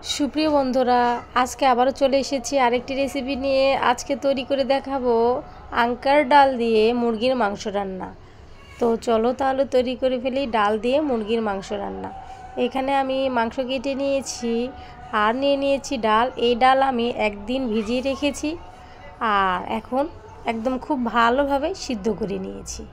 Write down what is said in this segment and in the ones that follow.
সুপ্রিয় বন্ধুরা, আজকে আবারও চলে এসেছি আরেকটি রেসিপি নিয়ে। আজকে তৈরি করে দেখাবো আঙ্কার ডাল দিয়ে মুরগির মাংস রান্না। তো চলো তাহলে তৈরি করে ফেলি ডাল দিয়ে মুরগির মাংস রান্না। এখানে আমি মাংস কেটে নিয়েছি আর নিয়ে নিয়েছি ডাল। এই ডাল আমি একদিন ভিজিয়ে রেখেছি আর এখন একদম খুব ভালোভাবে সিদ্ধ করে নিয়েছি।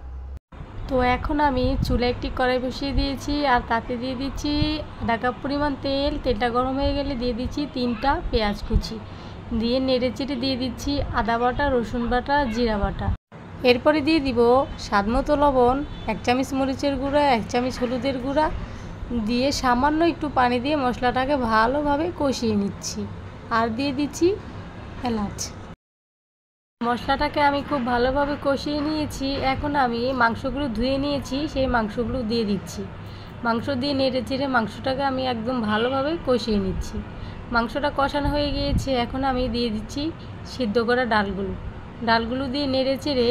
তো এখন আমি চুলে একটি কড়াই বসিয়ে দিয়েছি আর তাতে দিয়ে দিচ্ছি আধা কাপ পরিমাণ তেল। তেলটা গরম হয়ে গেলে দিয়ে দিচ্ছি 3টা পেঁয়াজ কুচি, দিয়ে নেড়ে চেড়ে দিয়ে দিচ্ছি আদা বাটা, রসুন বাটা, জিরা বাটা। এরপরে দিয়ে দিব স্বাদ মতো লবণ, 1 চামচ মরিচের গুঁড়া, 1 চামচ হলুদের গুঁড়া দিয়ে সামান্য একটু পানি দিয়ে মশলাটাকে ভালোভাবে কষিয়ে নিচ্ছি। আর দিয়ে দিচ্ছি এলাচ। মশলাটাকে আমি খুব ভালোভাবে কষিয়ে নিয়েছি। এখন আমি মাংসগুলো ধুয়ে নিয়েছি, সেই মাংসগুলো দিয়ে দিচ্ছি। মাংস দিয়ে নেড়ে চেড়ে মাংসটাকে আমি একদম ভালোভাবে কষিয়ে নিচ্ছি। মাংসটা কষানো হয়ে গিয়েছে, এখন আমি দিয়ে দিচ্ছি সিদ্ধ করা ডালগুলো দিয়ে নেড়ে চেড়ে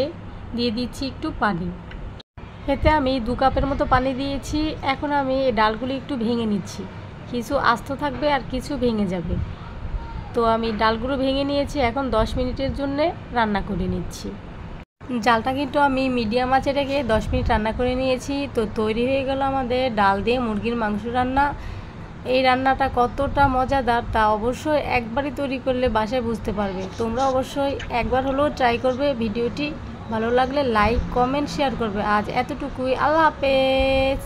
দিয়ে দিচ্ছি একটু পানি। এতে আমি 2 কাপের মতো পানি দিয়েছি। এখন আমি এই ডালগুলো একটু ভেঙে নিচ্ছি, কিছু আস্ত থাকবে আর কিছু ভেঙে যাবে। তো আমি ডালগুলো ভেঙে নিয়েছি, এখন 10 মিনিটের জন্য রান্না করে নিচ্ছি। জালটা কিন্তু আমি মিডিয়াম আঁচে রেখে 10 মিনিট রান্না করে নিয়েছি। তো তৈরি হয়ে গেল আমাদের ডাল দিয়ে মুরগির মাংস রান্না। এই রান্নাটা কতটা মজাদার তা অবশ্যই একবারই তৈরি করলে বাসায় বুঝতে পারবে। তোমরা অবশ্যই একবার হলেও ট্রাই করবে। ভিডিওটি ভালো লাগলে লাইক, কমেন্ট, শেয়ার করবে। আজ এতটুকুই। আল্লাহ হাফেজ।